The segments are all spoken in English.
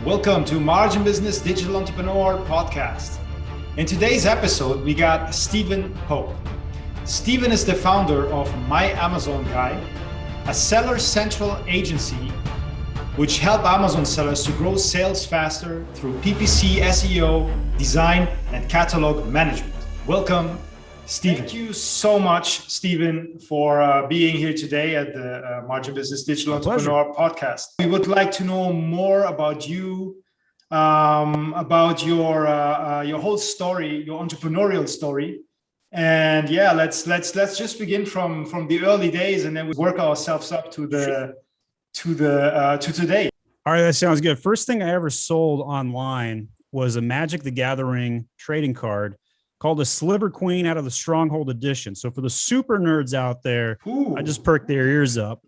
Welcome to Margin Business Digital Entrepreneur Podcast. In today's episode, we got Stephen Pope. Stephen is the founder of My Amazon Guy, a seller central agency which help Amazon sellers to grow sales faster through PPC, SEO, design, and catalog management. Welcome, Stephen. Thank you so much, Stephen, for being here today at the Margin Business Digital Entrepreneur Podcast. We would like to know more about you, about your whole story, your entrepreneurial story. And yeah, let's just begin from the early days, and then we work ourselves up to today. All right, that sounds good. First thing I ever sold online was a Magic the Gathering trading card called a Sliver Queen out of the Stronghold Edition. So for the super nerds out there, Ooh. I just perked their ears up.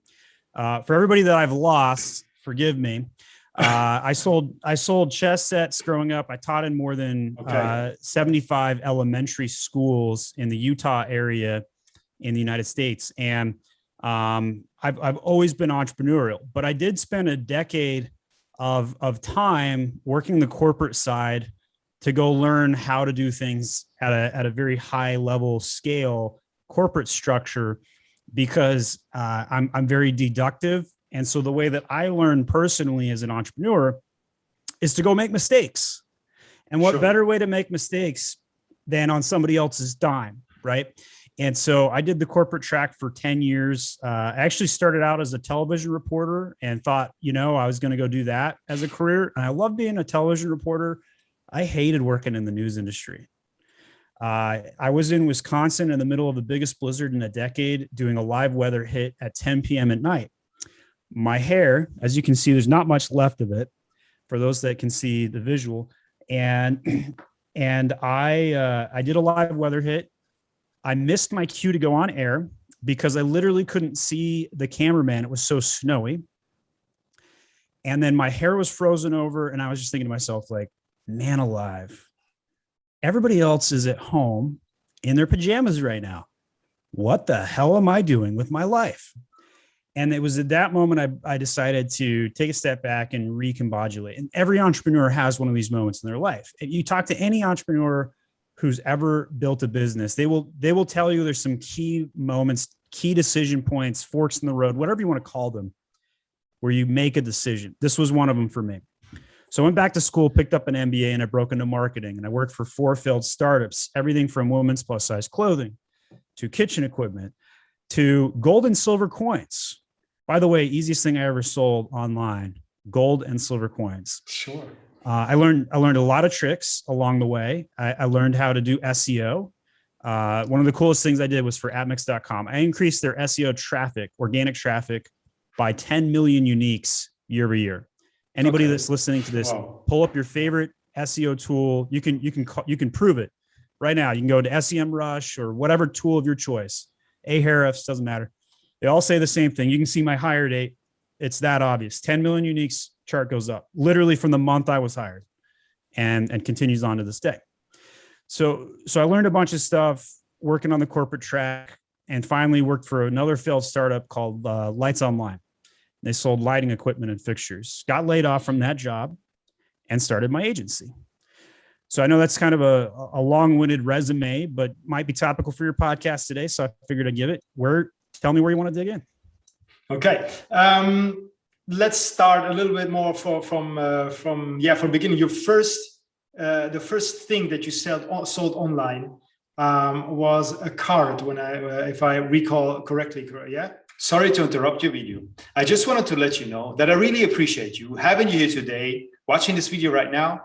For everybody that I've lost, forgive me. I sold chess sets growing up. I taught in more than 75 elementary schools in the Utah area in the United States. And I've always been entrepreneurial, but I did spend a decade of time working the corporate side to go learn how to do things at a very high level scale corporate structure, because I'm very deductive. And so the way that I learn personally as an entrepreneur is to go make mistakes. And what better way to make mistakes than on somebody else's dime, right? And so I did the corporate track for 10 years. I actually started out as a television reporter and thought, I was going to go do that as a career. And I love being a television reporter. I hated working in the news industry. I was in Wisconsin in the middle of the biggest blizzard in a decade, doing a live weather hit at 10 p.m. at night. My hair, as you can see, there's not much left of it for those that can see the visual. And I did a live weather hit. I missed my cue to go on air because I literally couldn't see the cameraman. It was so snowy. And then my hair was frozen over, and I was just thinking to myself, like, man alive, everybody else is at home in their pajamas right now. What the hell am I doing with my life? And it was at that moment I decided to take a step back and recombobulate. And every entrepreneur has one of these moments in their life. If you talk to any entrepreneur who's ever built a business, they will tell you there's some key moments, key decision points, forks in the road, whatever you want to call them, where you make a decision. This was one of them for me. So I went back to school, picked up an MBA, and I broke into marketing. And I worked for 4 failed startups, everything from women's plus size clothing to kitchen equipment to gold and silver coins. By the way, easiest thing I ever sold online, gold and silver coins. Sure. I learned a lot of tricks along the way. I learned how to do SEO. One of the coolest things I did was for Atmix.com. I increased their SEO traffic, organic traffic, by 10 million uniques year over year. Anybody that's listening to this, pull up your favorite SEO tool. You can prove it right now. You can go to SEMrush or whatever tool of your choice. Ahrefs, doesn't matter. They all say the same thing. You can see my hire date. It's that obvious. 10 million uniques, chart goes up literally from the month I was hired, and continues on to this day. So I learned a bunch of stuff working on the corporate track, and finally worked for another failed startup called Lights Online. They sold lighting equipment and fixtures. Got laid off from that job and started my agency. So I know that's kind of a long-winded resume, but might be topical for your podcast today. So I figured I'd give it. Tell me where you want to dig in. Okay. Let's start a little bit more from beginning. Your the first thing that you sold online was a card, if I recall correctly. Yeah. Sorry to interrupt your video. I just wanted to let you know that I really appreciate you having you here today, watching this video right now.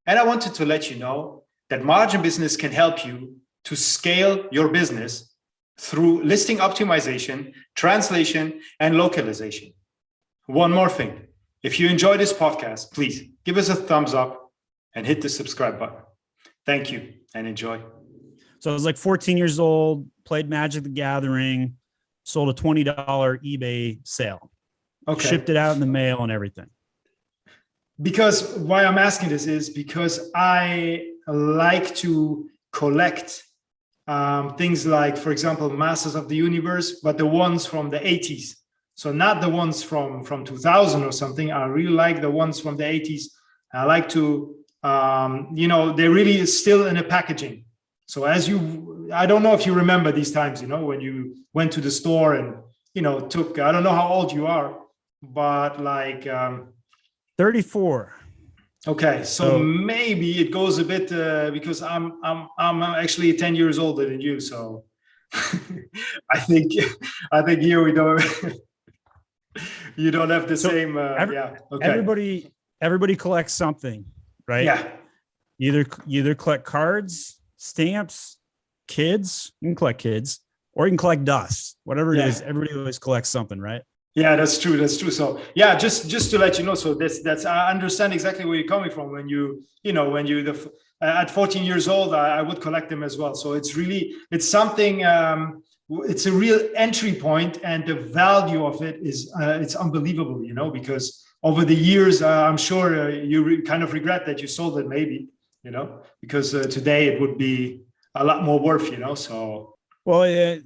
And I wanted to let you know that Margin Business can help you to scale your business through listing optimization, translation, and localization. One more thing. If you enjoy this podcast, please give us a thumbs up and hit the subscribe button. Thank you and enjoy. So I was like 14 years old, played Magic the Gathering, sold a $20 eBay sale, shipped it out in the mail and everything. Because why I'm asking this is because I like to collect things like, for example, Masters of the Universe, but the ones from the 80s. So not the ones from 2000 or something. I really like the ones from the 80s I like to, they're really still in a packaging. So I don't know if you remember these times, when you went to the store and, took, I don't know how old you are, but like 34. Okay, so maybe it goes a bit because I'm actually 10 years older than you, so I think here we don't you don't have the same Okay. Everybody collects something, right? Yeah. You either collect cards, stamps, kids, you can collect kids, or you can collect dust. Whatever it is, everybody always collects something, right? Yeah, that's true. So yeah, just to let you know, so that's I understand exactly where you're coming from. When at 14 years old, I would collect them as well. So it's something. It's a real entry point, and the value of it is it's unbelievable. Because over the years, I'm sure you kind of regret that you sold it, maybe. Because today it would be a lot more worth. So well.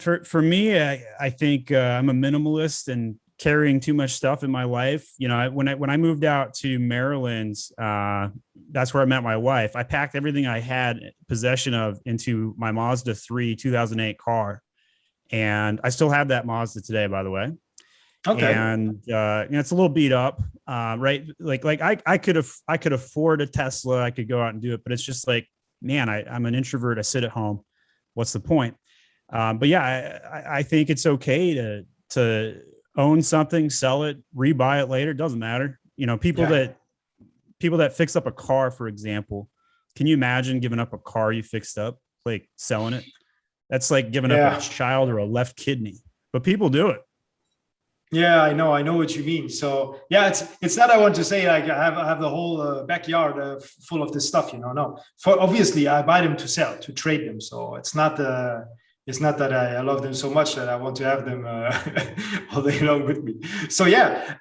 For me, I think I'm a minimalist and carrying too much stuff in my life. When I moved out to Maryland, that's where I met my wife. I packed everything I had possession of into my Mazda 3 2008 car, and I still have that Mazda today, by the way. Okay. And it's a little beat up, right? Like I could afford a Tesla. I could go out and do it, but it's just like, man, I'm an introvert. I sit at home. What's the point? But yeah, I think it's okay to own something, sell it, rebuy it later. It doesn't matter. People that fix up a car, for example, can you imagine giving up a car you fixed up, like selling it? That's like giving up a child or a left kidney, but people do it. Yeah, I know what you mean. So yeah, it's not, I want to say like I have the whole backyard full of this stuff, no. For obviously I buy them to sell, to trade them. So it's not that I love them so much that I want to have them all day long with me. So yeah,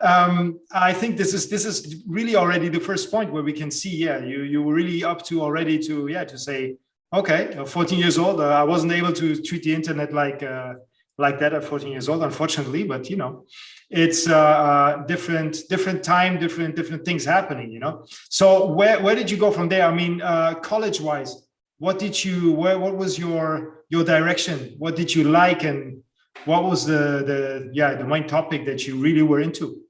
I think this is really already the first point where we can see, you were really up to already to say, okay, 14 years old, I wasn't able to treat the internet like that at 14 years old, unfortunately, but it's different time, different things happening, So where did you go from there? I mean, college wise, what was your direction? What did you like, and what was the main topic that you really were into?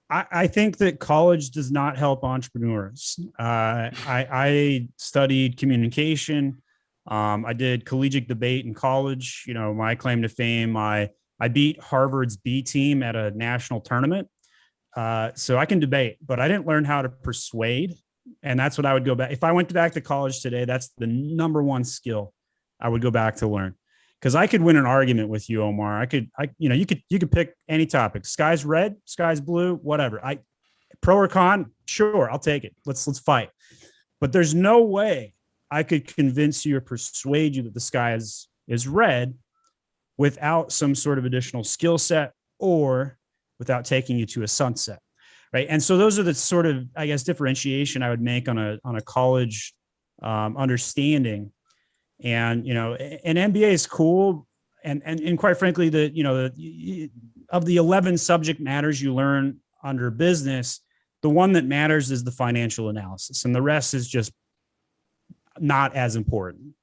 I think that college does not help entrepreneurs. I studied communication. I did collegiate debate in college. My claim to fame, I beat Harvard's B team at a national tournament. So I can debate, but I didn't learn how to persuade. And that's what I would go back. If I went back to college today, that's the number one skill I would go back to learn. Because I could win an argument with you, Omar. You could pick any topic. Sky's red, sky's blue, whatever. Pro or con, sure, I'll take it. Let's fight. But there's no way I could convince you or persuade you that the sky is red without some sort of additional skill set or without taking you to a sunset. Right. And so those are the sort of, I guess, differentiation I would make on a college understanding. And, an MBA is cool. And quite frankly, of the 11 subject matters you learn under business, the one that matters is the financial analysis, and the rest is just not as important.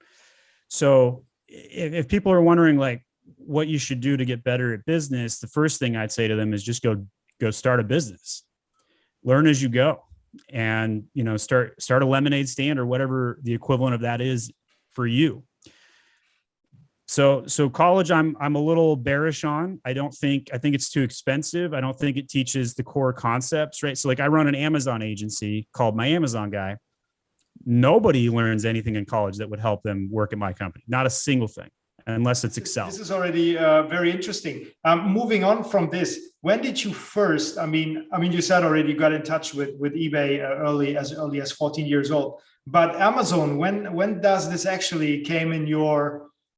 So if people are wondering like what you should do to get better at business, the first thing I'd say to them is just go start a business. Learn as you go, and start a lemonade stand or whatever the equivalent of that is for you. So college, I'm a little bearish on. I think it's too expensive. I don't think it teaches the core concepts, right? So like I run an Amazon agency called My Amazon Guy. Nobody learns anything in college that would help them work at my company. Not a single thing, unless it's Excel. This is already very interesting. Moving on from this, when did you first? I mean, you said already you got in touch with eBay early as 14 years old. But Amazon, when does this actually came in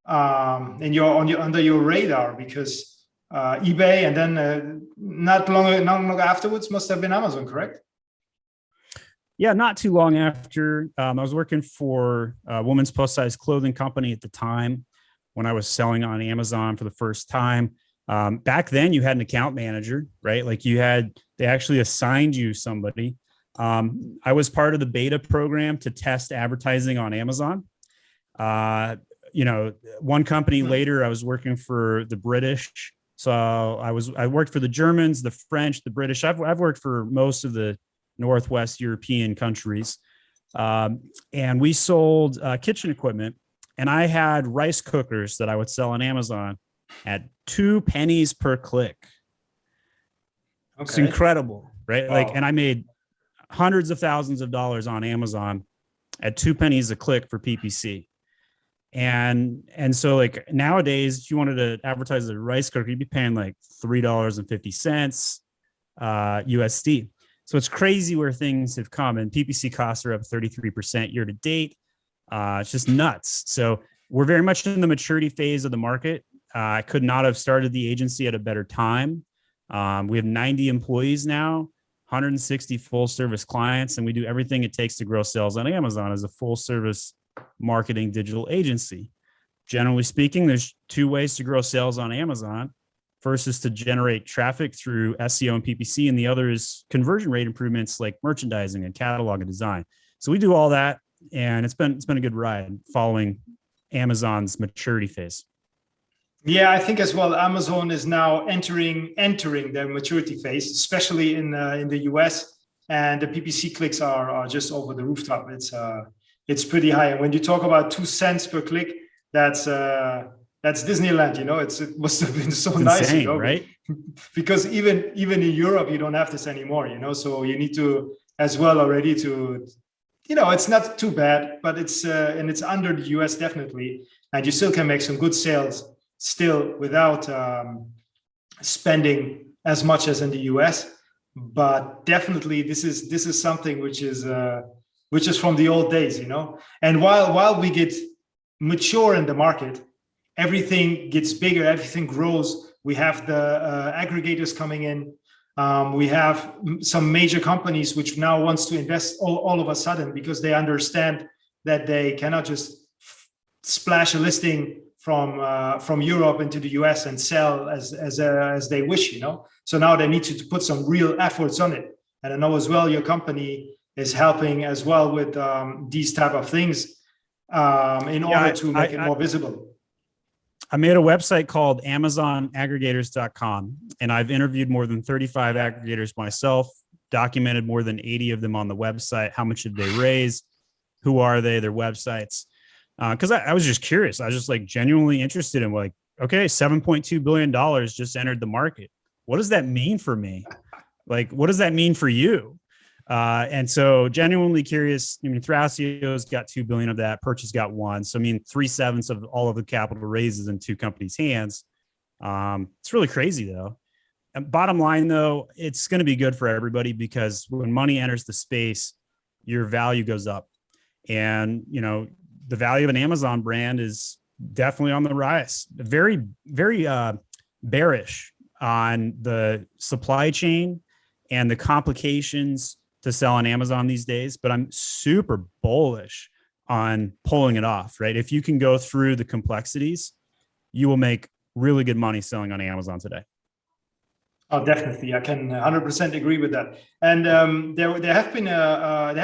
under your radar? Because eBay, and then not long afterwards must have been Amazon, correct? Yeah, not too long after. I was working for a women's plus size clothing company at the time when I was selling on Amazon for the first time. Back then you had an account manager, right? Like they actually assigned you somebody. I was part of the beta program to test advertising on Amazon. One company later, I was working for the British. So I worked for the Germans, the French, the British. I've worked for most of the Northwest European countries. And we sold kitchen equipment, and I had rice cookers that I would sell on Amazon at 2 pennies per click. Okay. It's incredible, right? Wow. And I made hundreds of thousands of dollars on Amazon at 2 pennies a click for PPC. And so like nowadays, if you wanted to advertise a rice cooker, you'd be paying like $3.50 USD. So it's crazy where things have come, and PPC costs are up 33% year to date. It's just nuts. So we're very much in the maturity phase of the market. I could not have started the agency at a better time. We have 90 employees now, 160 full service clients, and we do everything it takes to grow sales on Amazon as a full service marketing digital agency. Generally speaking, there's 2 ways to grow sales on Amazon. First is to generate traffic through SEO and PPC, and the other is conversion rate improvements like merchandising and catalog and design. So we do all that, and it's been a good ride following Amazon's maturity phase. Yeah, I think as well, Amazon is now entering their maturity phase, especially in the US, and the PPC clicks are just over the rooftop. It's pretty high. And when you talk about 2 cents per click, that's Disneyland. It must have been so nice, insane, right? Because even in Europe, you don't have this anymore. So you need to as well already to, it's not too bad, but it's and it's under the US definitely, and you still can make some good sales still without spending as much as in the US. But definitely this is something which is from the old days, and while we get mature in the market, everything gets bigger, everything grows. We have the aggregators coming in. We have some major companies which now wants to invest all of a sudden, because they understand that they cannot just splash a listing from Europe into the US and sell as they wish, So now they need to put some real efforts on it. And I know as well your company is helping as well with these type of things in order to make it more visible. I made a website called AmazonAggregators.com, and I've interviewed more than 35 aggregators myself, documented more than 80 of them on the website. How much did they raise? Who are they? Their websites. Because I was just curious. I was just like genuinely interested in like, okay, $7.2 billion just entered the market. What does that mean for me? Like, what does that mean for you? And so genuinely curious. I mean, Thrasio's got 2 billion of that. Purchase got 1. So I mean, 3/7 of all of the capital raises in 2 companies' hands. It's really crazy though. And bottom line though, it's going to be good for everybody, because when money enters the space, your value goes up. And, the value of an Amazon brand is definitely on the rise. Very, very bearish on the supply chain and the complications to sell on Amazon these days, but I'm super bullish on pulling it off, right? If you can go through the complexities, you will make really good money selling on Amazon today. Oh, definitely. I can 100% agree with that. And there has been a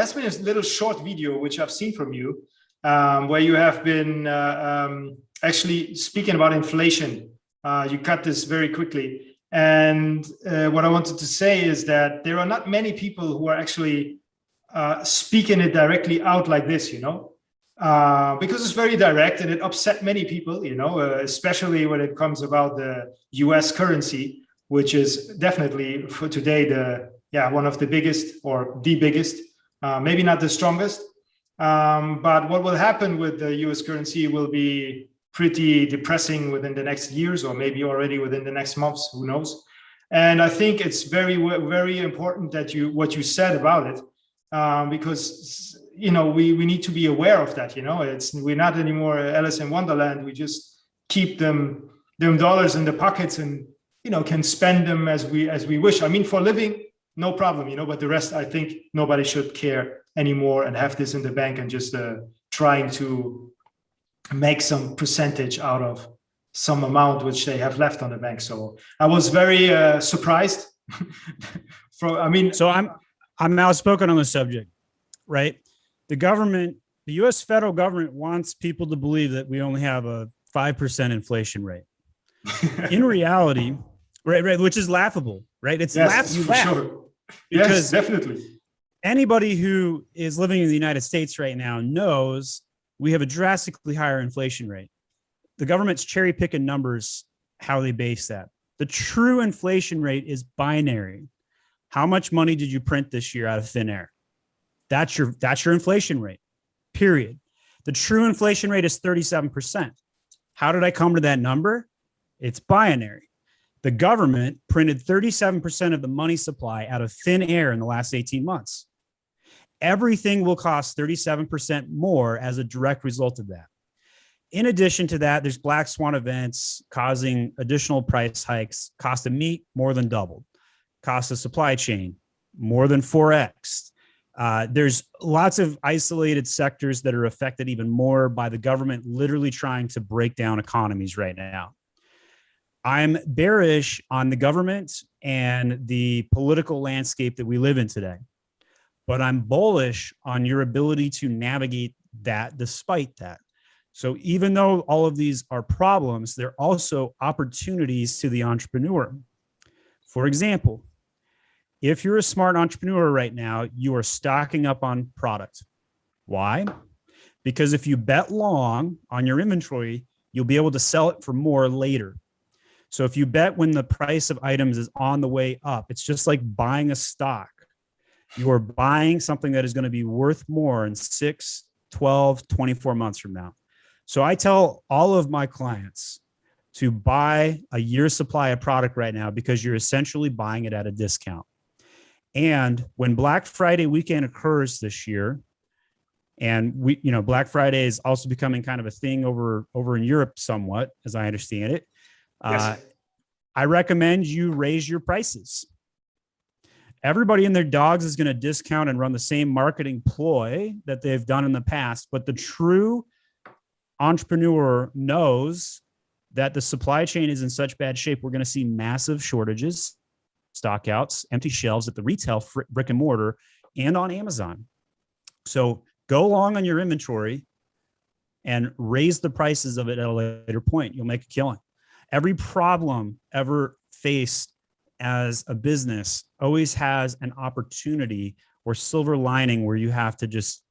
little short video which I've seen from you, where you have been actually speaking about inflation. You cut this very quickly. And what I wanted to say is that there are not many people who are actually speaking it directly out like this, because it's very direct and it upset many people, especially when it comes about the US currency, which is definitely for today one of the biggest, or the biggest, maybe not the strongest. But what will happen with the US currency will be pretty depressing within the next years, or maybe already within the next months, who knows. And I think it's very, very important that what you said about it, because we need to be aware of that. We're not anymore Alice in Wonderland. We just keep them dollars in the pockets and can spend them as we wish. I mean, for living, no problem, but the rest, I think nobody should care anymore and have this in the bank and just trying to make some percentage out of some amount which they have left on the bank. So I was very surprised. So I'm outspoken on the subject, right? The government, the U.S. federal government wants people to believe that we only have a 5% inflation rate. In reality, right, which is laughable, right? It's yes, for sure. Yes, definitely. Anybody who is living in the United States right now knows we have a drastically higher inflation rate. The government's cherry picking numbers, how they base that. The true inflation rate is binary. How much money did you print this year out of thin air? That's your inflation rate, period. The true inflation rate is 37%. How did I come to that number? It's binary. The government printed 37% of the money supply out of thin air in the last 18 months. Everything will cost 37% more as a direct result of that. In addition to that, there's black swan events causing additional price hikes. Cost of meat more than doubled. Cost of supply chain more than 4x. There's lots of isolated sectors that are affected even more by the government literally trying to break down economies right now. I'm bearish on the government and the political landscape that we live in today, but I'm bullish on your ability to navigate that despite that. So even though all of these are problems, they're also opportunities to the entrepreneur. For example, if you're a smart entrepreneur right now, you are stocking up on product. Why? Because if you bet long on your inventory, you'll be able to sell it for more later. So if you bet when the price of items is on the way up, it's just like buying a stock. You are buying something that is going to be worth more in 6, 12, 24 months from now. So I tell all of my clients to buy a year's supply of product right now because you're essentially buying it at a discount. And when Black Friday weekend occurs this year, and Black Friday is also becoming kind of a thing over in Europe somewhat, as I understand it. Yes. I recommend you raise your prices. Everybody and their dogs is going to discount and run the same marketing ploy that they've done in the past, but the true entrepreneur knows that the supply chain is in such bad shape. We're going to see massive shortages, stockouts, empty shelves at the retail brick and mortar and on Amazon. So go long on your inventory and raise the prices of it at a later point. You'll make a killing. Every problem ever faced as a business always has an opportunity or silver lining where you have to just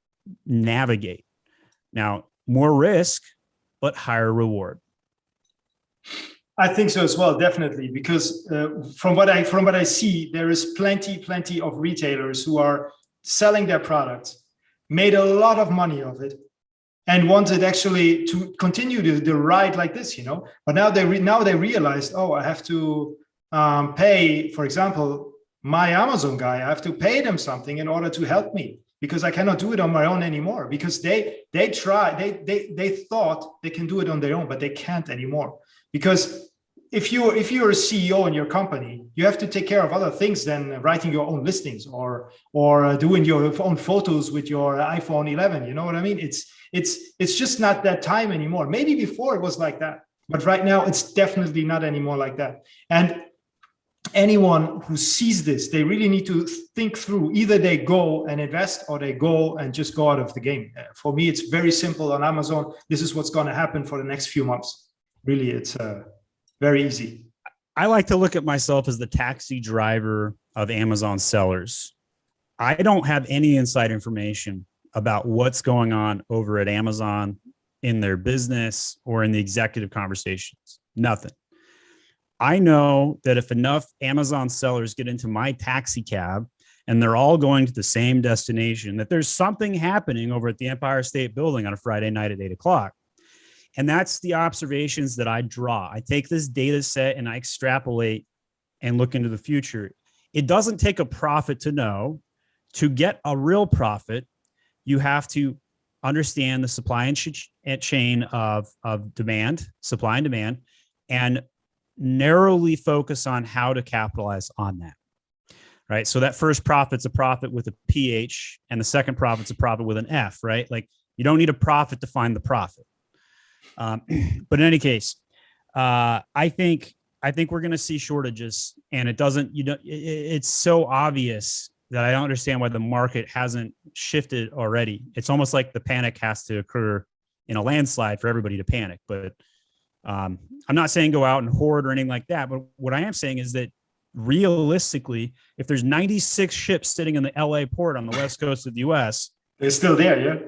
navigate. Now, more risk, but higher reward. I think so as well, definitely, because from what I see, there is plenty of retailers who are selling their products, made a lot of money of it, and wanted actually to continue the ride like this, But now they realized, oh, I have to pay, for example, my Amazon guy. I have to pay them something in order to help me because I cannot do it on my own anymore. Because they thought they can do it on their own, but they can't anymore. Because if you're a CEO in your company, you have to take care of other things than writing your own listings or doing your own photos with your iPhone 11. You know what I mean? It's just not that time anymore. Maybe before it was like that, but right now it's definitely not anymore like that. And anyone who sees this, they really need to think through. Either they go and invest or they go and just go out of the game. For me, it's very simple on Amazon. This is what's going to happen for the next few months. Really, it's very easy. I like to look at myself as the taxi driver of Amazon sellers. I don't have any inside information about what's going on over at Amazon in their business or in the executive conversations. Nothing. I know that if enough Amazon sellers get into my taxi cab and they're all going to the same destination, that there's something happening over at the Empire State Building on a Friday night at 8 o'clock. And that's the observations that I draw. I take this data set and I extrapolate and look into the future. It doesn't take a prophet to know. To get a real profit, you have to understand the supply and chain of demand, supply and demand, and narrowly focus on how to capitalize on that. Right. So that first profit's a profit with a PH and the second profit's a profit with an F, right? Like you don't need a profit to find the profit. But in any case, I think we're going to see shortages, and it's so obvious that I don't understand why the market hasn't shifted already. It's almost like the panic has to occur in a landslide for everybody to panic. But I'm not saying go out and hoard or anything like that. But what I am saying is that realistically, if there's 96 ships sitting in the LA port on the west coast of the US, they're still there. Yeah.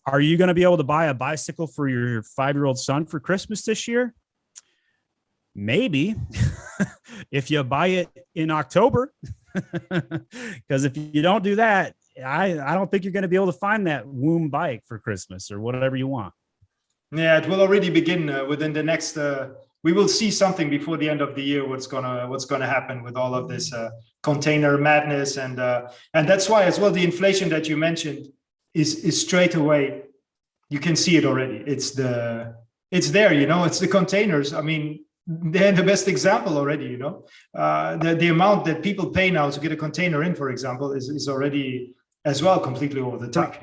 Are you going to be able to buy a bicycle for your 5-year-old son for Christmas this year? Maybe. If you buy it in October, because if you don't do that, I don't think you're going to be able to find that womb bike for Christmas or whatever you want. Yeah, it will already begin within the next. We will see something before the end of the year. What's gonna happen with all of this container madness, and that's why as well the inflation that you mentioned is straight away. You can see it already. It's there. It's the containers. I mean, they're the best example already. The amount that people pay now to get a container in, for example, is already as well completely over the top.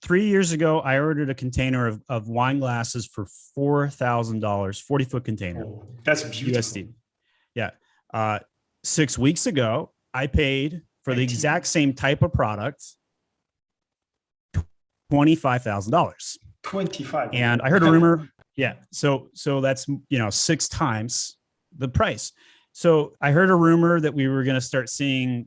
3 years ago, I ordered a container of wine glasses for $4,000, 40-foot container. Oh, that's beautiful. USD. Yeah. 6 weeks ago, I paid for the exact same type of product, $25,000. 25. And I heard a rumor. Yeah. So that's, 6 times the price. So I heard a rumor that we were going to start seeing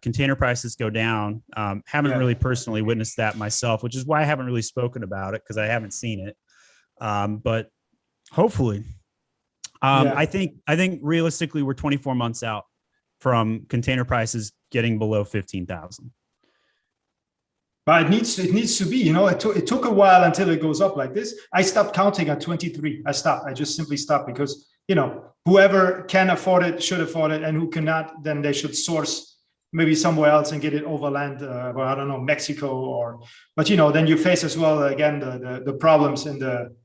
container prices go down. Haven't really personally witnessed that myself, which is why I haven't really spoken about it, because I haven't seen it. But hopefully, I think realistically we're 24 months out from container prices getting below 15,000. But it needs to be, it took a while until it goes up like this. I stopped counting at 23. I just simply stopped because, whoever can afford it should afford it, and who cannot, then they should source maybe somewhere else and get it overland, I don't know, Mexico but then you face as well, again, the problems in the,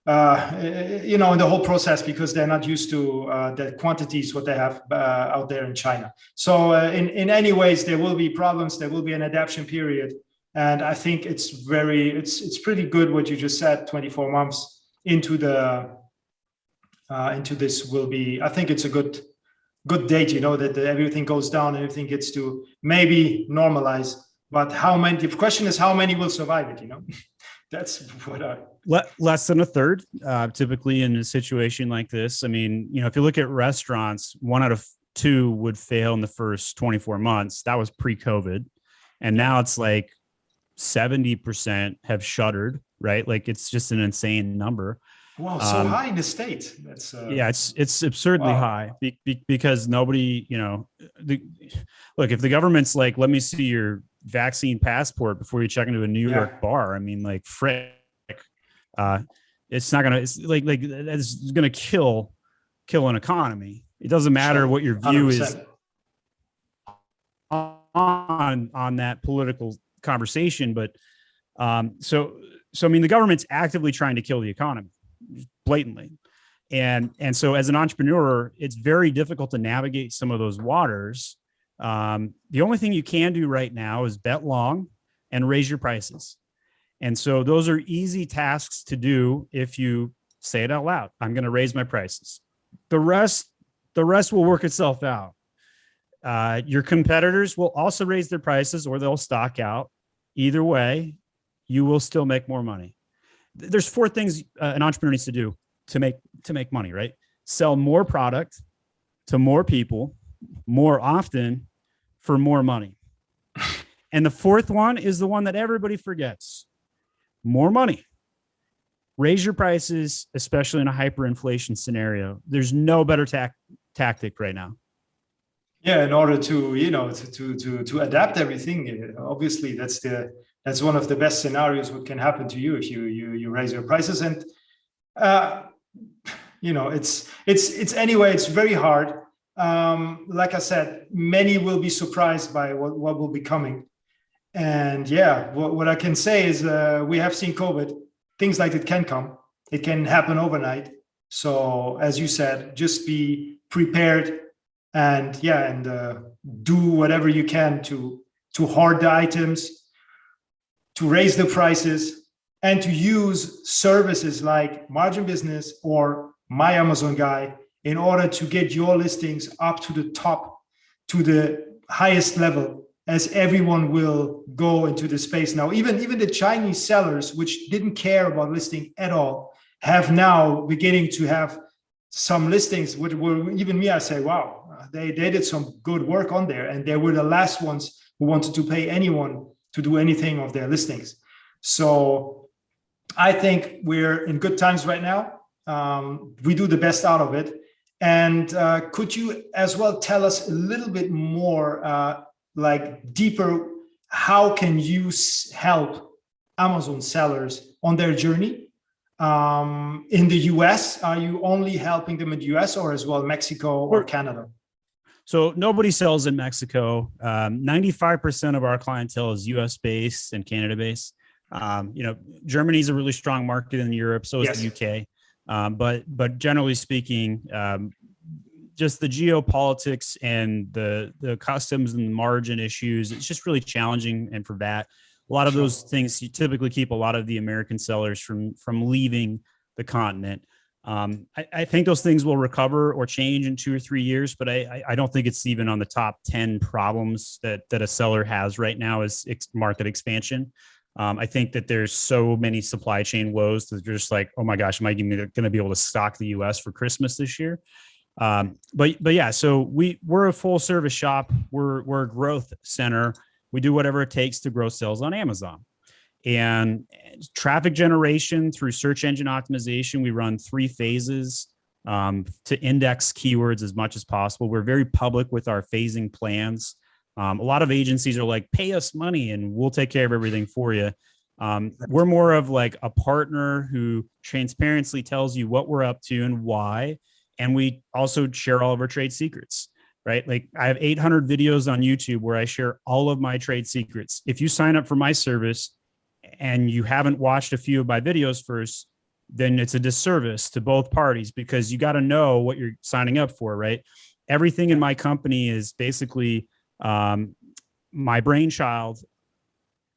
in the whole process, because they're not used to the quantities what they have out there in China. So in any ways, there will be problems. There will be an adaptation period. And I think it's pretty good what you just said. 24 months into this will be. I think it's a good date. That everything goes down and everything gets to maybe normalize. But how many? The question is how many will survive it. That's what less than a third, typically in a situation like this. I mean, if you look at restaurants, 1 out of 2 would fail in the first 24 months. That was pre-COVID, and now it's like 70% have shuttered, right? Like, it's just an insane number. Wow, so high in the state. That's it's absurdly high because nobody, look, if the government's like, let me see your vaccine passport before you check into a New York bar. I mean, like, frick, it's not gonna. It's like it's gonna kill an economy. It doesn't matter what your view 100%. Is on that political conversation, but so I mean, the government's actively trying to kill the economy blatantly, and so as an entrepreneur, it's very difficult to navigate some of those waters. The only thing you can do right now is bet long and raise your prices, and so those are easy tasks to do if you say it out loud. I'm going to raise my prices. The rest will work itself out. Your competitors will also raise their prices, or they'll stock out. Either way, you will still make more money. There's 4 things an entrepreneur needs to do to make money, right? Sell more product to more people more often for more money. And the 4th one is the one that everybody forgets. More money. Raise your prices, especially in a hyperinflation scenario. There's no better tactic right now. Yeah, in order to to adapt everything, obviously that's one of the best scenarios what can happen to you if you raise your prices. And it's anyway, it's very hard. Like I said, many will be surprised by what will be coming. And what I can say is we have seen COVID. Things like it can come. It can happen overnight. So as you said, just be prepared. And do whatever you can to hoard the items, to raise the prices, and to use services like margin business or My Amazon Guy, in order to get your listings up to the top, to the highest level, as everyone will go into the space now. Even the Chinese sellers, which didn't care about listing at all, have now beginning to have some listings, which were, even me, I say, wow, they did some good work on there. And they were the last ones who wanted to pay anyone to do anything of their listings. So I think we're in good times right now. We do the best out of it. And could you as well tell us a little bit more, like deeper, how can you help Amazon sellers on their journey? In the US, are you only helping them in the US or as well Mexico or Canada? So nobody sells in Mexico. 95% of our clientele is US based and Canada based. Germany is a really strong market in Europe. So is the UK. But generally speaking, just the geopolitics and the customs and margin issues, it's just really challenging. And for that, a lot of those things, you typically keep a lot of the American sellers from leaving the continent. I think those things will recover or change in 2 or 3 years, but I don't think it's even on the top 10 problems that a seller has right now is market expansion. I think that there's so many supply chain woes that they're just like, oh my gosh, am I going to be able to stock the US for Christmas this year? But yeah, so we're a full service shop. We're a growth center. We do whatever it takes to grow sales on Amazon. And traffic generation through search engine optimization, we run 3 phases to index keywords as much as possible. We're very public with our phasing plans. A lot of agencies are like, pay us money and we'll take care of everything for you. We're more of like a partner who transparently tells you what we're up to and why. And we also share all of our trade secrets. Right? Like I have 800 videos on YouTube where I share all of my trade secrets. If you sign up for my service and you haven't watched a few of my videos first, then it's a disservice to both parties because you got to know what you're signing up for, right? Everything in my company is basically my brainchild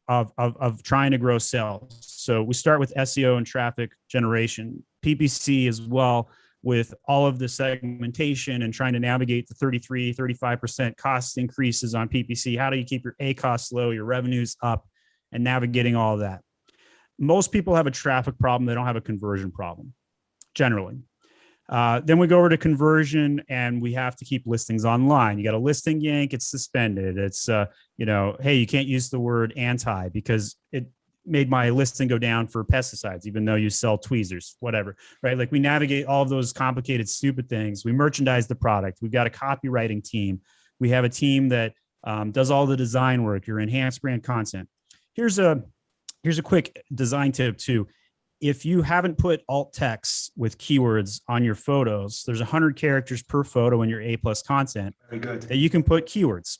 of trying to grow sales. So we start with SEO and traffic generation, PPC as well, with all of the segmentation and trying to navigate the 35% cost increases on PPC. How do you keep your A costs low, your revenues up, and navigating all of that? Most people have a traffic problem. They don't have a conversion problem, generally. Then we go over to conversion and we have to keep listings online. You got a listing yank, it's suspended. It's, hey, you can't use the word anti because it made my listing go down for pesticides, even though you sell tweezers, whatever, right? Like we navigate all of those complicated, stupid things. We merchandise the product. We've got a copywriting team. We have a team that does all the design work, your enhanced brand content. Here's a quick design tip too. If you haven't put alt text with keywords on your photos, there's 100 characters per photo in your A+ content. Very good. That you can put keywords.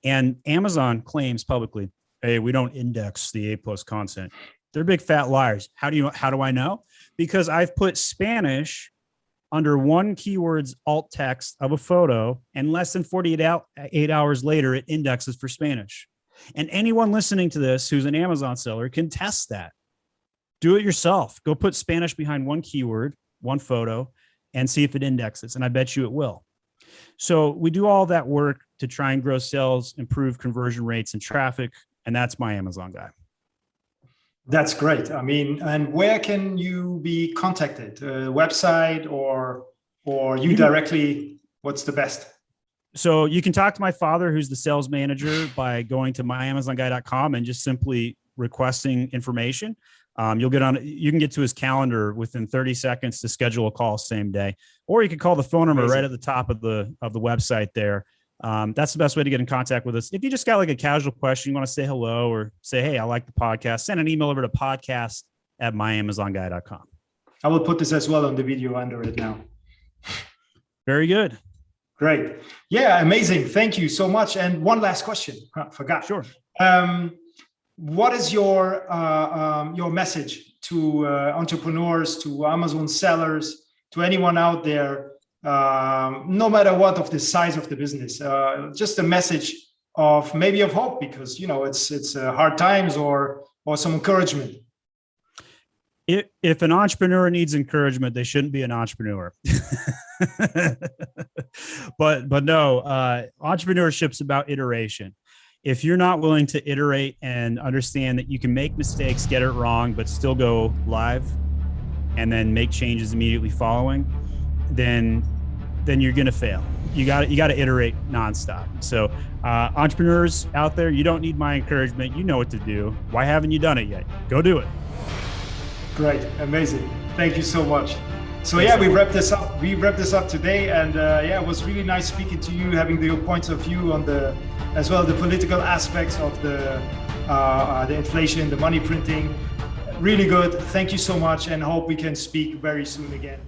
And Amazon claims publicly, hey, we don't index the A+ content. They're big fat liars. How do I know? Because I've put Spanish under one keyword's alt text of a photo, and less than 48 hours later, it indexes for Spanish. And anyone listening to this who's an Amazon seller can test that. Do it yourself. Go put Spanish behind one keyword, one photo, and see if it indexes. And I bet you it will. So we do all that work to try and grow sales, improve conversion rates and traffic. And that's my Amazon guy. That's great. I mean, and where can you be contacted? Website or you directly? What's the best? So you can talk to my father, who's the sales manager, by going to myamazonguy.com and just simply requesting information. You can get to his calendar within 30 seconds to schedule a call same day, or you can call the phone number right at the top of the website there. That's the best way to get in contact with us. If you just got like a casual question, you want to say hello or say, hey, I like the podcast, send an email over to podcast@myamazonguy.com. I will put this as well on the video under it now. Very good. Great. Yeah, amazing. Thank you so much. And one last question. Forgot. Sure. What is your message to entrepreneurs, to Amazon sellers, to anyone out there, no matter what of the size of the business? Just a message of maybe of hope, because it's hard times, or some encouragement. If an entrepreneur needs encouragement, they shouldn't be an entrepreneur. but no, entrepreneurship's about iteration. If you're not willing to iterate and understand that you can make mistakes, get it wrong, but still go live and then make changes immediately following, then you're going to fail. You got to iterate nonstop. So entrepreneurs out there, you don't need my encouragement. You know what to do. Why haven't you done it yet? Go do it. Great. Amazing. Thank you so much. So yeah, we wrapped this up. We wrapped this up today, and it was really nice speaking to you, having your points of view on as well the political aspects of the inflation, the money printing. Really good. Thank you so much, and hope we can speak very soon again.